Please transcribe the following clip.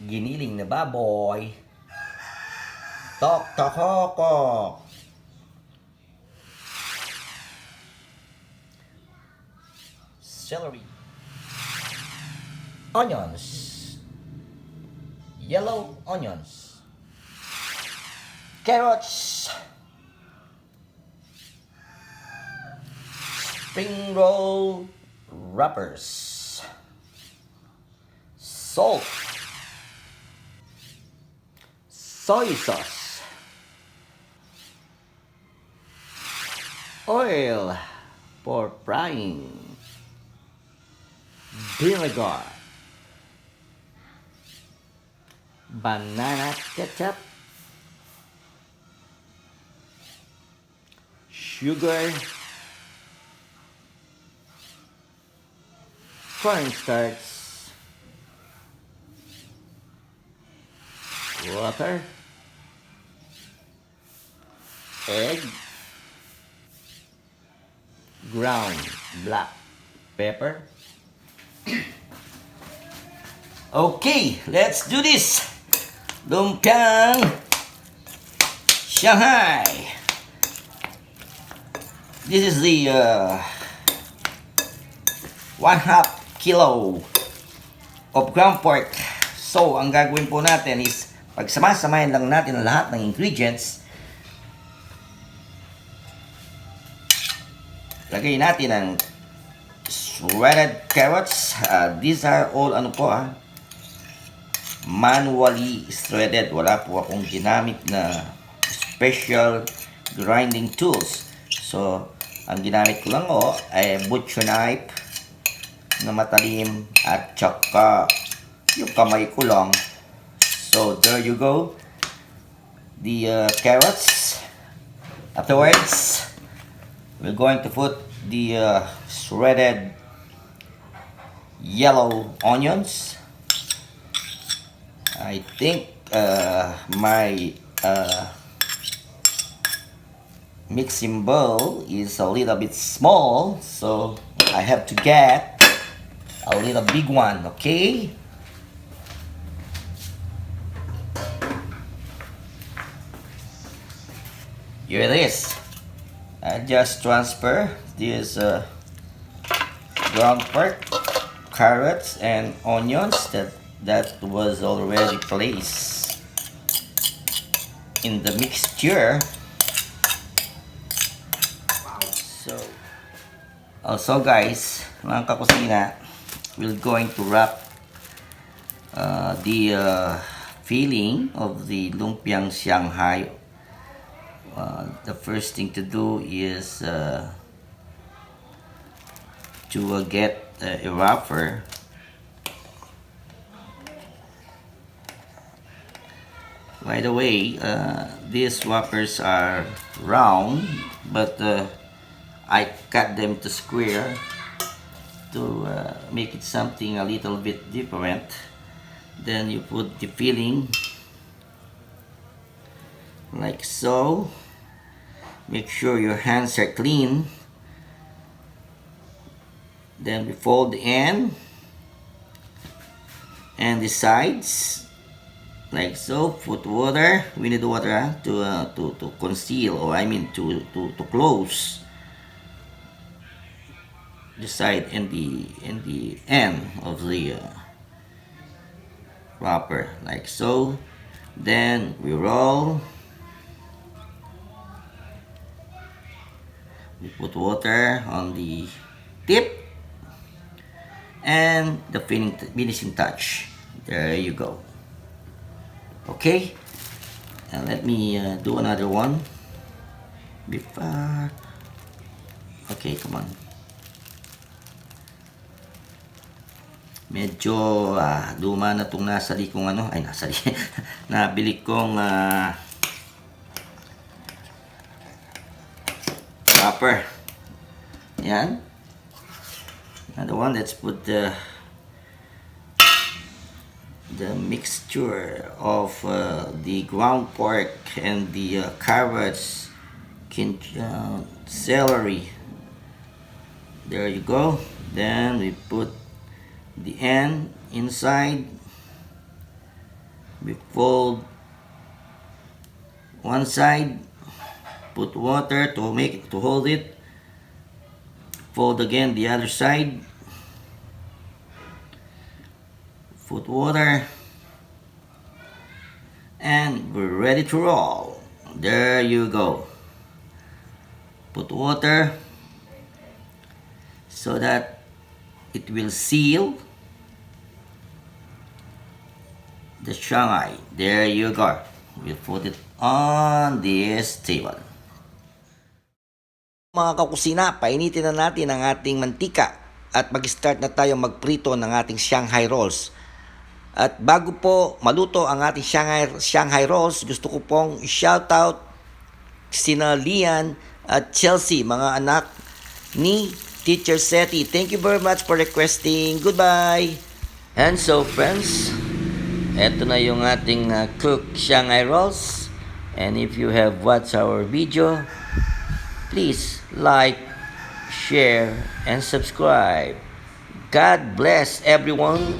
giniling na baboy. Tok tokoko. Celery. Onions. Yellow onions. Carrots. Spring roll wrappers. Salt. Soy sauce. Oil for frying. Vinegar. Banana ketchup. Sugar. Cornstarch. Water. Egg. Ground black pepper. Okay, let's do this. Lumpiang Shanghai. This is the 1/2 kilo of ground pork. So, ang gagawin po natin is pagsama-samahin lang natin ang lahat ng ingredients. Lagay natin ang shredded carrots. These are all manually shredded. Wala po akong ginamit na special grinding tools. So, ang ginamit ko lang ay butcher knife na matalim at saka yung kamay ko lang. So, there you go. The carrots. Afterwards, we're going to put the shredded yellow onions. I think my mixing bowl is a little bit small, so I have to get a little big one, okay? Here it is. I just transfer this ground pork, carrots, and onions that was already placed in the mixture. So, also guys, mga kakusina, we're going to wrap the filling of the lumpiang Shanghai. The first thing to do is to get a wrapper. By the way, these wrappers are round, but I cut them to square to make it something a little bit different. Then you put the filling like so. Make sure your hands are clean. Then we fold the end and the sides like so. Put water. We need water to conceal, or I mean to close the side and the end of the wrapper like so. Then we roll. We put water on the tip and the finishing touch. There you go. Okay, and let me do another one. Before. Okay, come on. Medyo luma na itong nasali kong nabili kong wrapper. Yan. Another one. Let's put the mixture of the ground pork and the carrots, celery. There you go. Then we put the end inside We fold one side, put water to hold it, fold again the other side, put water, and we're ready to roll. There you go. Put water so that it will seal the Shanghai. There you go. We'll put it on this table. Mga kakusina, painitin na natin ang ating mantika at mag-start na tayo magprito ng ating Shanghai rolls. At bago po maluto ang ating Shanghai rolls, gusto ko pong shoutout sina Lianne at Chelsey, mga anak ni Teacher Seti. Thank you very much for requesting. Goodbye! And so friends, eto na yung ating cooked Shanghai rolls. And if you have watched our video, please like, share, and subscribe. God bless everyone.